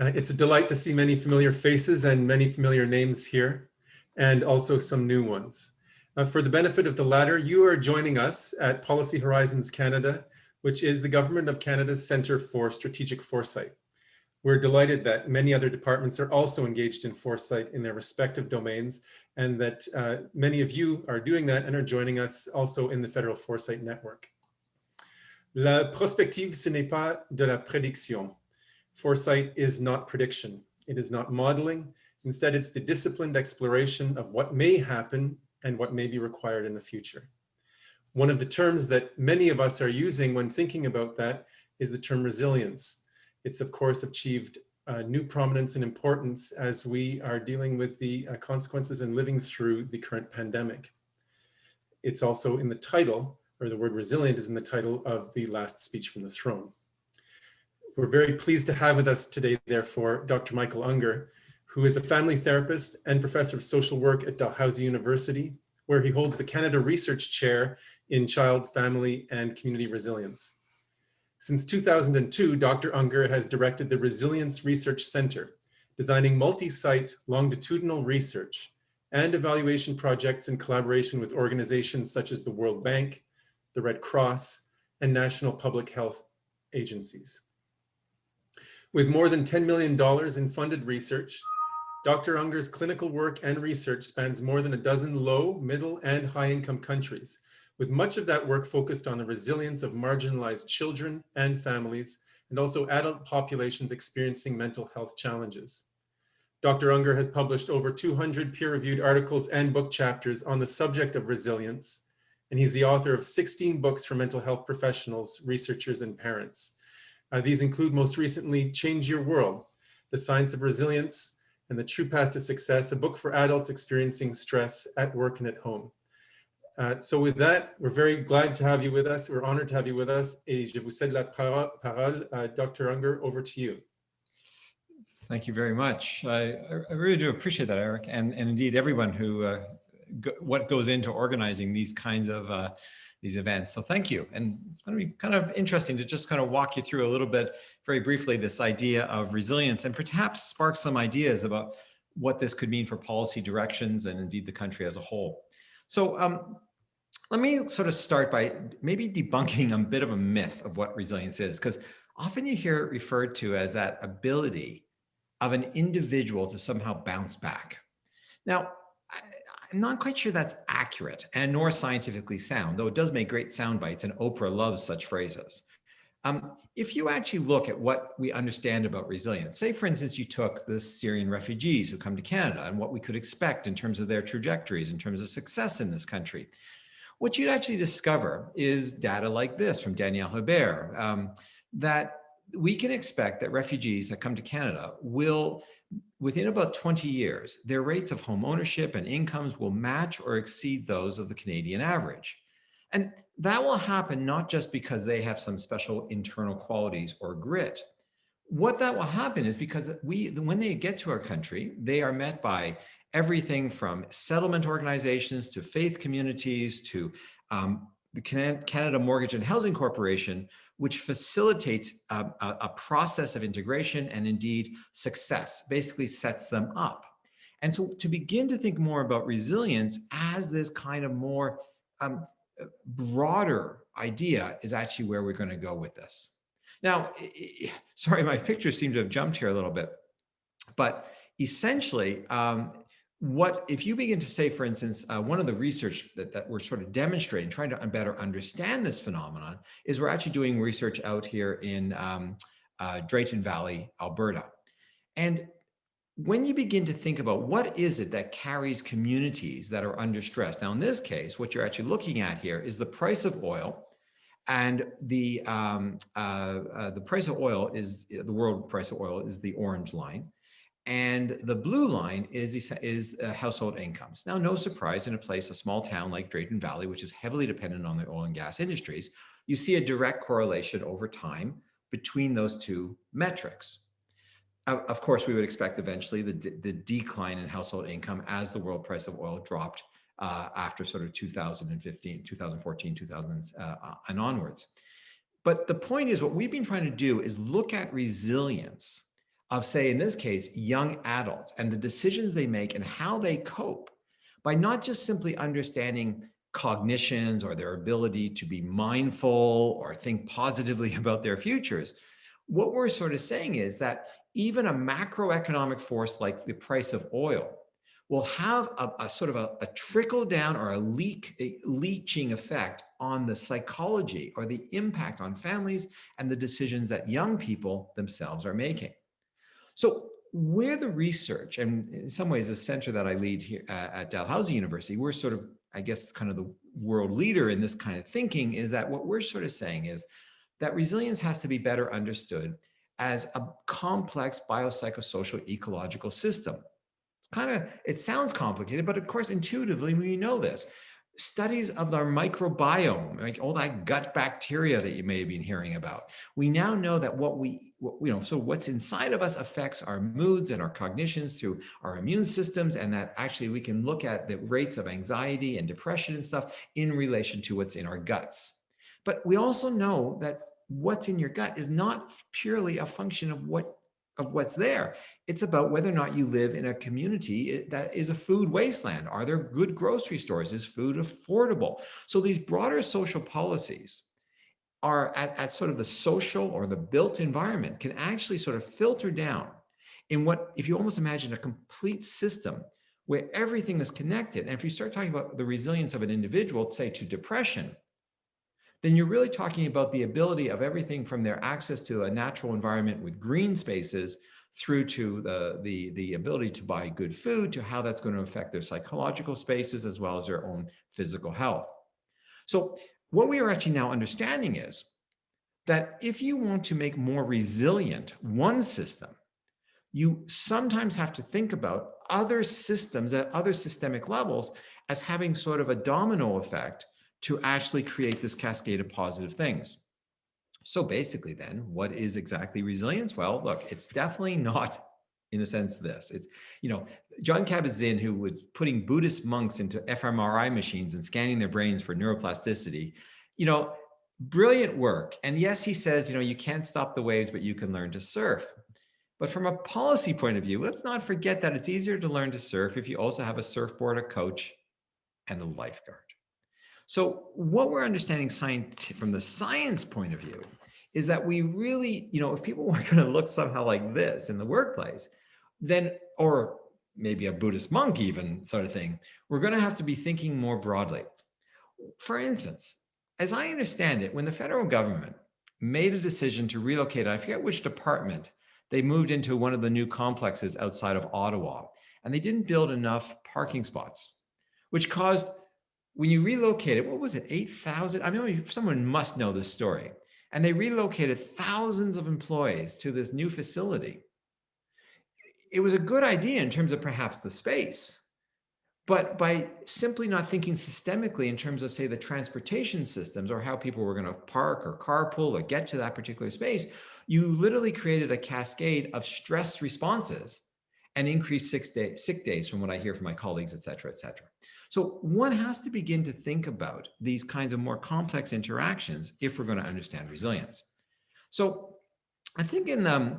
It's a delight to see many familiar faces and many familiar names here, and also some new ones. For the benefit of the latter, you are joining us at Policy Horizons Canada, which is the Government of Canada's Centre for Strategic Foresight. We're delighted that many other departments are also engaged in foresight in their respective domains, and that many of you are doing that and are joining us also in the Federal Foresight Network. La prospective, ce n'est pas de la prédiction. Foresight is not prediction. It is not modeling. Instead, it's the disciplined exploration of what may happen and what may be required in the future. One of the terms that many of us are using when thinking about that is the term resilience. It's of course achieved new prominence and importance as we are dealing with the consequences and living through the current pandemic. It's also in the title, or the word resilient is in the title of the last speech from the throne. We're very pleased to have with us today, therefore, Dr. Michael Unger, who is a family therapist and professor of social work at Dalhousie University, where he holds the Canada Research Chair in Child, Family, and Community Resilience. Since 2002, Dr. Unger has directed the Resilience Research Centre, designing multi-site longitudinal research and evaluation projects in collaboration with organizations such as the World Bank, the Red Cross, and national public health agencies. With more than $10 million in funded research, Dr. Unger's clinical work and research spans more than a dozen low, middle, and high-income countries, with much of that work focused on the resilience of marginalized children and families, and also adult populations experiencing mental health challenges. Dr. Unger has published over 200 peer-reviewed articles and book chapters on the subject of resilience, and he's the author of 16 books for mental health professionals, researchers, and parents. These include most recently, Change Your World, The Science of Resilience and the True Path to Success, a book for adults experiencing stress at work and at home. So with that, we're very glad to have you with us. We're honored to have you with us. Et je vous cède la parole, Dr. Unger, over to you. Thank you very much. I really do appreciate that, Eric, and indeed everyone who, what goes into organizing these kinds of these events. So thank you. And it's going to be kind of interesting to just kind of walk you through a little bit, very briefly, this idea of resilience and perhaps spark some ideas about what this could mean for policy directions and indeed the country as a whole. So let me sort of start by maybe debunking a bit of a myth of what resilience is, because often you hear it referred to as that ability of an individual to somehow bounce back. Now, I'm not quite sure that's accurate and nor scientifically sound, though it does make great sound bites, and Oprah loves such phrases. If you actually look at what we understand about resilience, say for instance, you took the Syrian refugees who come to Canada and what we could expect in terms of their trajectories, in terms of success in this country, what you'd actually discover is data like this from Danielle Hebert, that we can expect that refugees that come to Canada will, within about 20 years, their rates of home ownership and incomes will match or exceed those of the Canadian average. And that will happen not just because they have some special internal qualities or grit. What that will happen is because when they get to our country, they are met by everything from settlement organizations to faith communities to the Canada Mortgage and Housing Corporation, which facilitates a process of integration and indeed success, basically sets them up. And so to begin to think more about resilience as this kind of more broader idea is actually where we're going to go with this. Now, sorry, my pictures seem to have jumped here a little bit, but essentially, if you begin to say, for instance, one of the research that we're sort of demonstrating, trying to better understand this phenomenon, is we're actually doing research out here in Drayton Valley, Alberta. And when you begin to think about what is it that carries communities that are under stress, now in this case, what you're actually looking at here is the price of oil, and the price of oil is, the world price of oil is the orange line. And the blue line is household incomes. Now, no surprise, in a small town like Drayton Valley, which is heavily dependent on the oil and gas industries, you see a direct correlation over time between those two metrics. Of course, we would expect eventually the decline in household income as the world price of oil dropped after sort of 2015, 2014, 2000 and onwards. But the point is, what we've been trying to do is look at resilience of, say, in this case, young adults and the decisions they make and how they cope by not just simply understanding cognitions or their ability to be mindful or think positively about their futures. What we're sort of saying is that even a macroeconomic force like the price of oil will have a sort of a trickle down or a leaching effect on the psychology or the impact on families and the decisions that young people themselves are making. So where the research, and in some ways the center that I lead here at Dalhousie University, we're sort of, I guess, kind of the world leader in this kind of thinking, is that what we're sort of saying is that resilience has to be better understood as a complex biopsychosocial ecological system. It sounds complicated, but of course, intuitively, we know this. Studies of our microbiome, like all that gut bacteria that you may have been hearing about. We now know that so what's inside of us affects our moods and our cognitions through our immune systems, and that actually we can look at the rates of anxiety and depression and stuff in relation to what's in our guts. But we also know that what's in your gut is not purely a function of what's there. It's about whether or not you live in a community that is a food wasteland. Are there good grocery stores? Is food affordable? So these broader social policies are at sort of the social or the built environment can actually sort of filter down in what, if you almost imagine a complete system where everything is connected. And if you start talking about the resilience of an individual, say to depression, then you're really talking about the ability of everything from their access to a natural environment with green spaces through to the ability to buy good food, to how that's going to affect their psychological spaces as well as their own physical health. So what we are actually now understanding is that if you want to make more resilient one system, you sometimes have to think about other systems at other systemic levels as having sort of a domino effect to actually create this cascade of positive things. So basically then, what is exactly resilience? Well, look, it's definitely not, in a sense, this. It's, John Kabat-Zinn, who was putting Buddhist monks into fMRI machines and scanning their brains for neuroplasticity, brilliant work. And yes, he says, you can't stop the waves, but you can learn to surf. But from a policy point of view, let's not forget that it's easier to learn to surf if you also have a surfboard, a coach, and a lifeguard. So what we're understanding from the science point of view is that we really, if people were going to look somehow like this in the workplace, then, or maybe a Buddhist monk even sort of thing, we're going to have to be thinking more broadly. For instance, as I understand it, when the federal government made a decision to relocate, I forget which department, they moved into one of the new complexes outside of Ottawa, and they didn't build enough parking spots, which caused, when you relocated, what was it, 8,000? I mean, someone must know this story. And they relocated thousands of employees to this new facility. It was a good idea in terms of perhaps the space, but by simply not thinking systemically in terms of, say, the transportation systems or how people were going to park or carpool or get to that particular space, you literally created a cascade of stress responses and increased sick days from what I hear from my colleagues, et cetera, et cetera. So one has to begin to think about these kinds of more complex interactions if we're going to understand resilience. So I think in the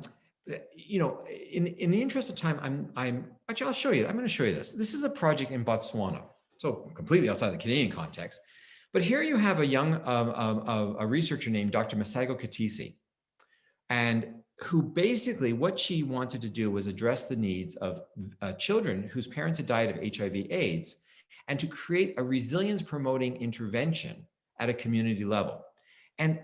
interest of time, actually, I'll show you. I'm going to show you this. This is a project in Botswana, so completely outside the Canadian context. But here you have a young a researcher named Dr. Masago Katisi, and who basically what she wanted to do was address the needs of children whose parents had died of HIV/AIDS, and to create a resilience promoting intervention at a community level. And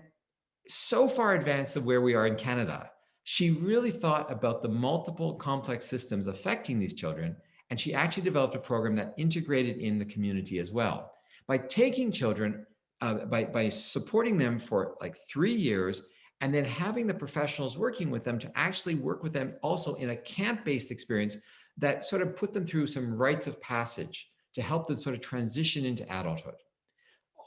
so far advanced of where we are in Canada, she really thought about the multiple complex systems affecting these children. And she actually developed a program that integrated in the community as well. By taking children, by supporting them for like 3 years, and then having the professionals working with them to actually work with them also in a camp-based experience that sort of put them through some rites of passage to help them sort of transition into adulthood.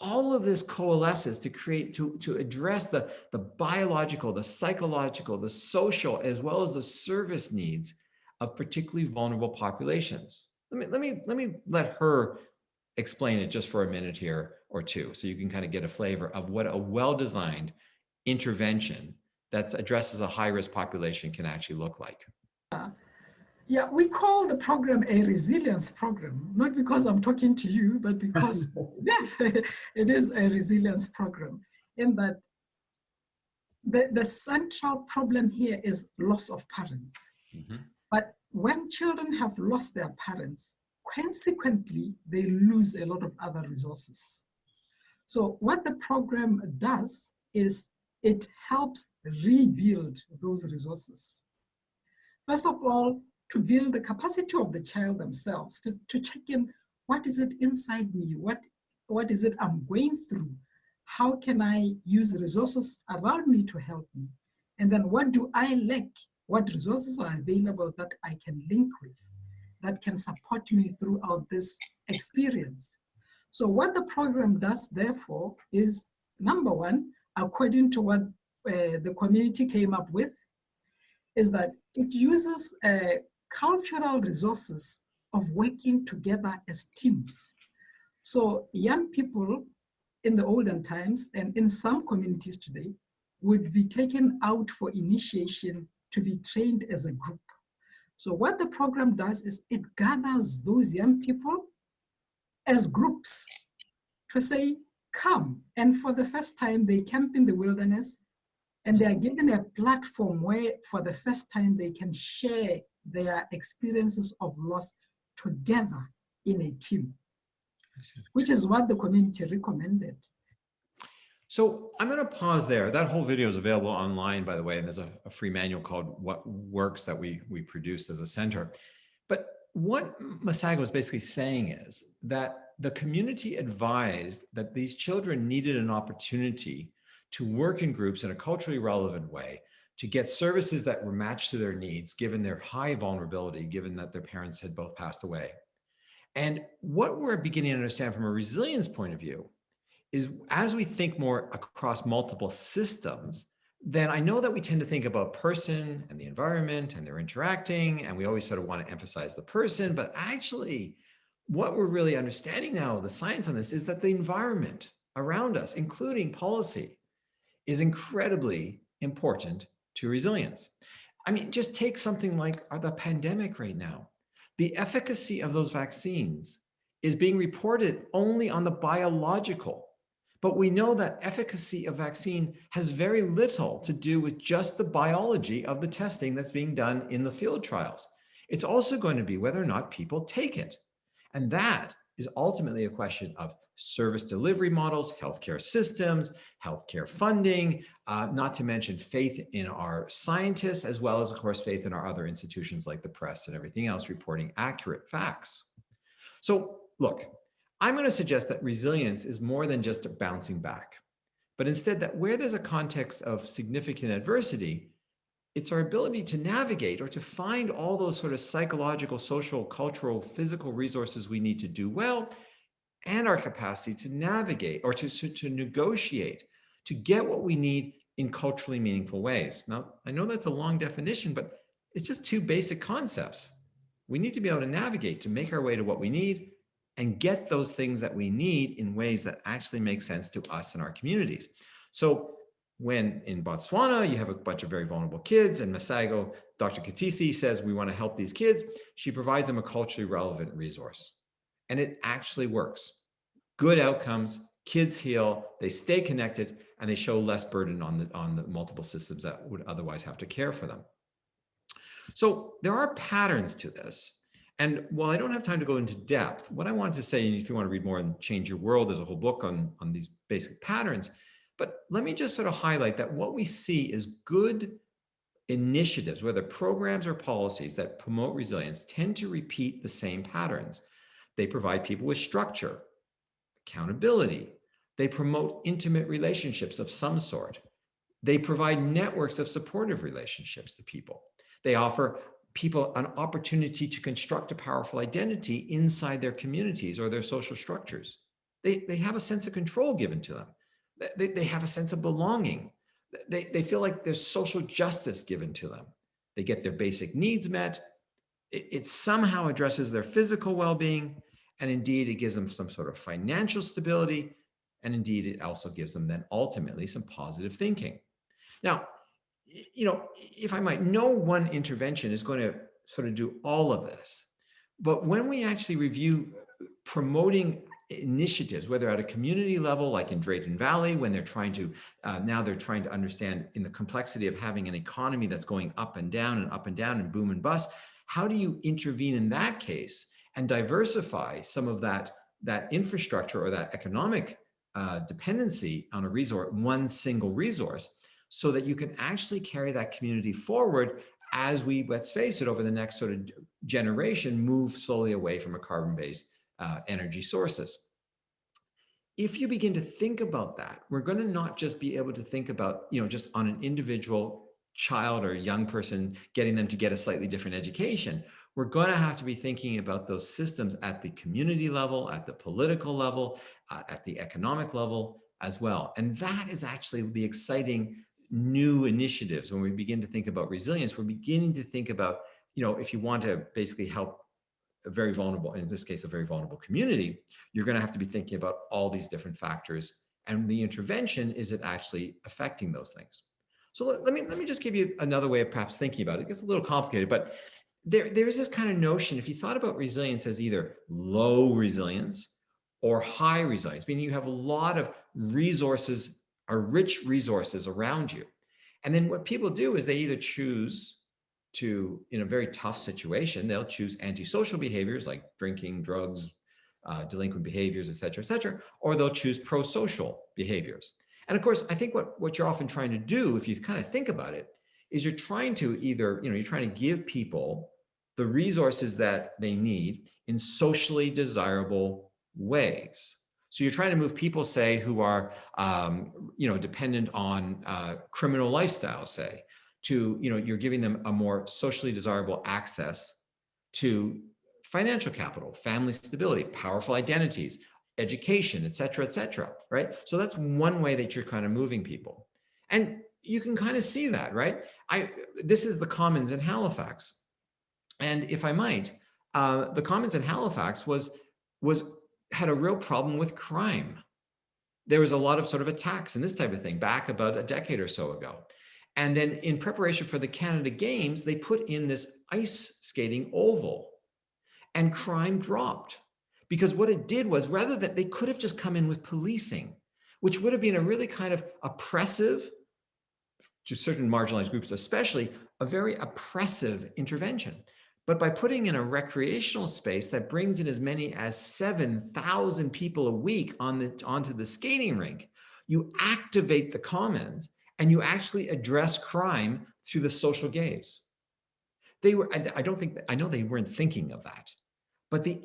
All of this coalesces to address the biological, the psychological, the social, as well as the service needs of particularly vulnerable populations. Let me let her explain it just for a minute here or two, so you can kind of get a flavor of what a well-designed intervention that addresses a high-risk population can actually look like? Yeah, we call the program a resilience program, not because I'm talking to you, but because it is a resilience program, in that the central problem here is loss of parents. Mm-hmm. But when children have lost their parents, consequently, they lose a lot of other resources. So what the program does is it helps rebuild those resources. First of all, to build the capacity of the child themselves, to check in, what is it inside me? What is it I'm going through? How can I use resources around me to help me? And then what do I lack? What resources are available that I can link with, that can support me throughout this experience? So what the program does, therefore, is, number one, according to what the community came up with, is that it uses cultural resources of working together as teams. So young people in the olden times and in some communities today would be taken out for initiation to be trained as a group. So what the program does is it gathers those young people as groups to say, come. And for the first time, they camp in the wilderness, and they are given a platform where for the first time they can share their experiences of loss together in a team, which is what the community recommended. So I'm going to pause there. That whole video is available online, by the way, and there's a free manual called What Works that we produced as a center. But what Masago is basically saying is that the community advised that these children needed an opportunity to work in groups in a culturally relevant way, to get services that were matched to their needs, given their high vulnerability, given that their parents had both passed away. And what we're beginning to understand from a resilience point of view is, as we think more across multiple systems, then I know that we tend to think about person and the environment and they're interacting, and we always sort of want to emphasize the person, but actually what we're really understanding now, the science on this, is that the environment around us, including policy, is incredibly important to resilience. I mean, just take something like the pandemic right now. The efficacy of those vaccines is being reported only on the biological, but we know that efficacy of vaccine has very little to do with just the biology of the testing that's being done in the field trials. It's also going to be whether or not people take it. And that is ultimately a question of service delivery models, healthcare systems, healthcare funding, not to mention faith in our scientists, as well as, of course, faith in our other institutions like the press and everything else reporting accurate facts. So look, I'm going to suggest that resilience is more than just a bouncing back, but instead that where there's a context of significant adversity, it's our ability to navigate or to find all those sort of psychological, social, cultural, physical resources we need to do well, and our capacity to navigate or to negotiate, to get what we need in culturally meaningful ways. Now, I know that's a long definition, but it's just two basic concepts. We need to be able to navigate to make our way to what we need and get those things that we need in ways that actually make sense to us and our communities. So when in Botswana, you have a bunch of very vulnerable kids, and Masago, Dr. Katisi says, we want to help these kids, she provides them a culturally relevant resource. And it actually works. Good outcomes, kids heal, they stay connected, and they show less burden on the multiple systems that would otherwise have to care for them. So there are patterns to this. And while I don't have time to go into depth, what I wanted to say, and if you want to read more and Change Your World, there's a whole book on these basic patterns. But let me just sort of highlight that what we see is good initiatives, whether programs or policies that promote resilience, tend to repeat the same patterns. They provide people with structure, accountability. They promote intimate relationships of some sort. They provide networks of supportive relationships to people. They offer people an opportunity to construct a powerful identity inside their communities or their social structures. They have a sense of control given to them. They have a sense of belonging. They feel like there's social justice given to them. They get their basic needs met. It somehow addresses their physical well-being. And indeed, it gives them some sort of financial stability. And indeed, it also gives them then ultimately some positive thinking. Now, if I might, no one intervention is going to sort of do all of this. But when we actually review promoting initiatives, whether at a community level, like in Drayton Valley, when they're trying to, now they're trying to understand in the complexity of having an economy that's going up and down and boom and bust, how do you intervene in that case and diversify some of that infrastructure or that economic dependency on a resource, one single resource, so that you can actually carry that community forward as we, let's face it, over the next sort of generation, move slowly away from a carbon-based energy sources. If you begin to think about that, we're going to not just be able to think about, just on an individual child or young person, getting them to get a slightly different education. We're going to have to be thinking about those systems at the community level, at the political level, at the economic level as well. And that is actually the exciting new initiatives. When we begin to think about resilience, we're beginning to think about, if you want to basically help a very vulnerable, in this case, a very vulnerable community, you're going to have to be thinking about all these different factors. And the intervention, is it actually affecting those things? So let me just give you another way of perhaps thinking about it. It gets a little complicated, but there's this kind of notion, if you thought about resilience as either low resilience or high resilience, meaning you have a lot of resources, or rich resources around you. And then what people do is they either choose to, in a very tough situation, they'll choose antisocial behaviors like drinking, drugs, delinquent behaviors, et cetera, or they'll choose pro-social behaviors. And of course, I think what you're often trying to do, if you kind of think about it, is you're trying to either, you're trying to give people the resources that they need in socially desirable ways. So you're trying to move people, say, who are, dependent on criminal lifestyle, say, to, you're giving them a more socially desirable access to financial capital, family stability, powerful identities, education, et cetera, right? So that's one way that you're kind of moving people. And you can kind of see that, right? This is the Commons in Halifax. And if I might, the Commons in Halifax had a real problem with crime. There was a lot of sort of attacks and this type of thing back about a decade or so ago. And then in preparation for the Canada Games, they put in this ice skating oval and crime dropped. Because what it did was, rather than, they could have just come in with policing, which would have been a really kind of oppressive, to certain marginalized groups especially, a very oppressive intervention. But by putting in a recreational space that brings in as many as 7,000 people a week onto the skating rink, you activate the commons and you actually address crime through the social gaze. I know they weren't thinking of that, but the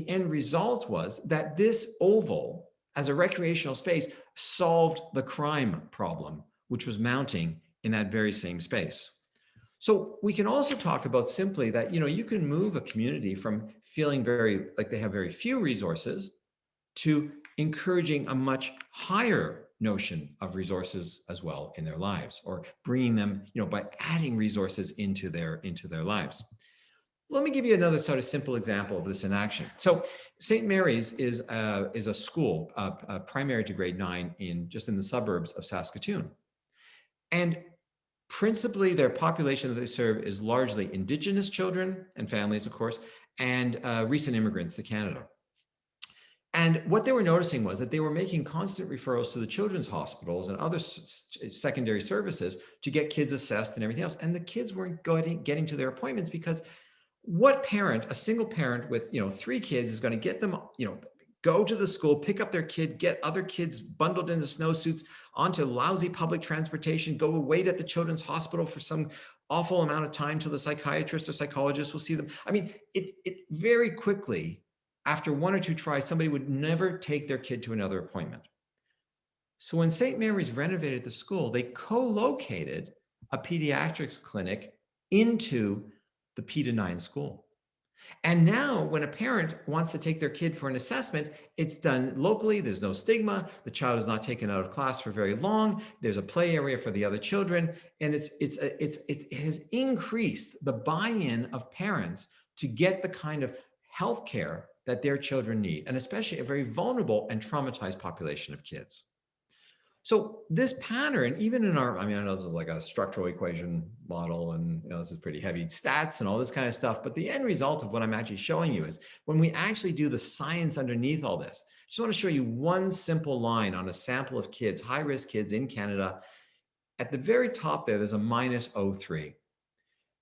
end result was that this oval, as a recreational space, solved the crime problem, which was mounting in that very same space. So we can also talk about simply that, you can move a community from feeling very like they have very few resources to encouraging a much higher notion of resources as well in their lives, or bringing them, by adding resources into their lives. Let me give you another sort of simple example of this in action. So St. Mary's is a school, primary to grade 9 just in the suburbs of Saskatoon. And principally their population that they serve is largely Indigenous children and families, of course, and recent immigrants to Canada. And what they were noticing was that they were making constant referrals to the children's hospitals and other secondary services to get kids assessed and everything else. And the kids weren't getting to their appointments because what parent, a single parent with 3 kids, is going to get them, go to the school, pick up their kid, get other kids bundled into snowsuits onto lousy public transportation, go wait at the children's hospital for some awful amount of time till the psychiatrist or psychologist will see them. I mean, it very quickly, after 1 or 2 tries, somebody would never take their kid to another appointment. So when St. Mary's renovated the school, they co-located a pediatrics clinic into the P-9 school. And now when a parent wants to take their kid for an assessment, it's done locally. There's no stigma. The child is not taken out of class for very long. There's a play area for the other children. And it has increased the buy-in of parents to get the kind of healthcare that their children need, and especially a very vulnerable and traumatized population of kids. So this pattern, even in our, I mean, I know this is like a structural equation model and this is pretty heavy stats and all this kind of stuff, but the end result of what I'm actually showing you is when we actually do the science underneath all this, I just want to show you one simple line on a sample of kids, high-risk kids in Canada. At the very top there's a -0.03.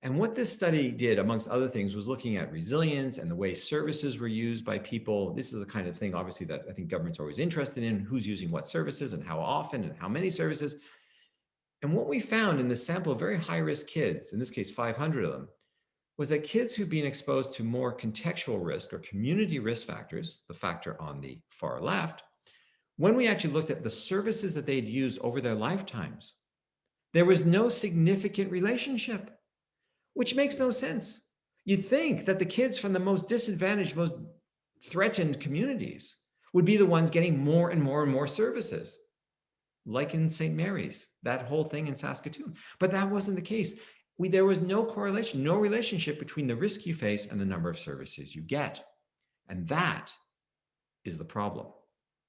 And what this study did, amongst other things, was looking at resilience and the way services were used by people. This is the kind of thing, obviously, that I think government's always interested in, who's using what services and how often and how many services. And what we found in this sample of very high-risk kids, in this case, 500 of them, was that kids who've been exposed to more contextual risk or community risk factors, the factor on the far left, when we actually looked at the services that they'd used over their lifetimes, there was no significant relationship, which makes no sense. You'd think that the kids from the most disadvantaged, most threatened communities would be the ones getting more and more and more services, like in St. Mary's, that whole thing in Saskatoon. But that wasn't the case. There was no correlation, no relationship between the risk you face and the number of services you get. And that is the problem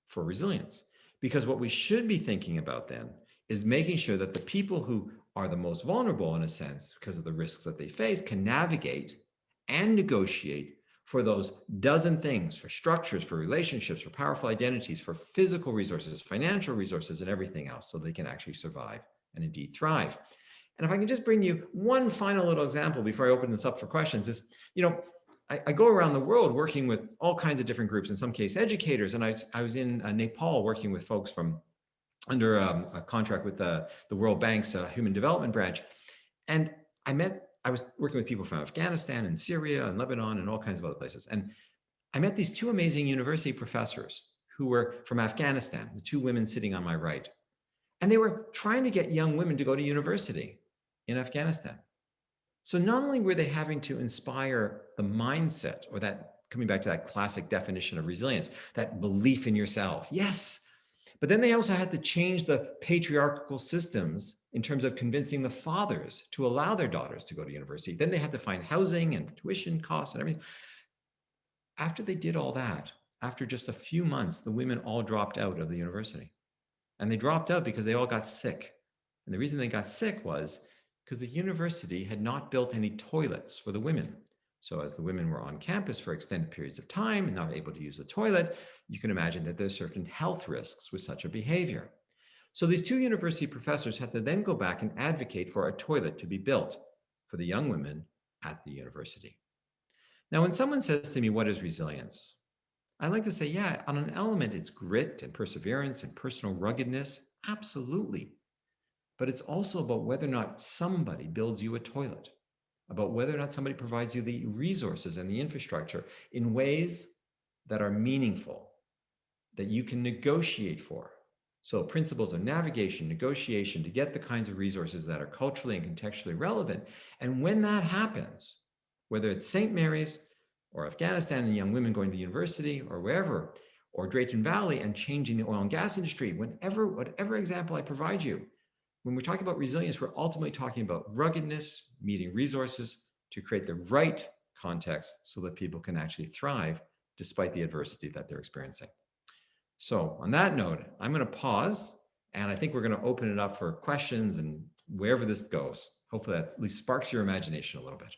for resilience. Because what we should be thinking about then is making sure that the people who are the most vulnerable, in a sense, because of the risks that they face, can navigate and negotiate for those dozen things, for structures, for relationships, for powerful identities, for physical resources, financial resources, and everything else, so they can actually survive and indeed thrive. And if I can just bring you one final little example before I open this up for questions is, I go around the world working with all kinds of different groups, in some cases educators, and I was in Nepal working with folks from under a contract with the World Bank's Human Development Branch. And I was working with people from Afghanistan and Syria and Lebanon and all kinds of other places. And I met these two amazing university professors who were from Afghanistan, the two women sitting on my right. And they were trying to get young women to go to university in Afghanistan. So not only were they having to inspire the mindset, or that, coming back to that classic definition of resilience, that belief in yourself, yes, but then they also had to change the patriarchal systems in terms of convincing the fathers to allow their daughters to go to university. Then they had to find housing and tuition costs and everything. After they did all that, after just a few months, the women all dropped out of the university. And they dropped out because they all got sick. And the reason they got sick was because the university had not built any toilets for the women. So as the women were on campus for extended periods of time and not able to use the toilet, you can imagine that there's certain health risks with such a behavior. So these two university professors had to then go back and advocate for a toilet to be built for the young women at the university. Now, when someone says to me, what is resilience? I like to say, yeah, on an element, it's grit and perseverance and personal ruggedness. Absolutely. But it's also about whether or not somebody builds you a toilet, about whether or not somebody provides you the resources and the infrastructure in ways that are meaningful, that you can negotiate for. So principles of navigation, negotiation, to get the kinds of resources that are culturally and contextually relevant. And when that happens, whether it's St. Mary's or Afghanistan and young women going to university or wherever, or Drayton Valley and changing the oil and gas industry, whatever example I provide you, when we're talking about resilience, we're ultimately talking about ruggedness, meeting resources to create the right context so that people can actually thrive despite the adversity that they're experiencing. So on that note, I'm going to pause, and I think we're going to open it up for questions and wherever this goes. Hopefully that at least sparks your imagination a little bit.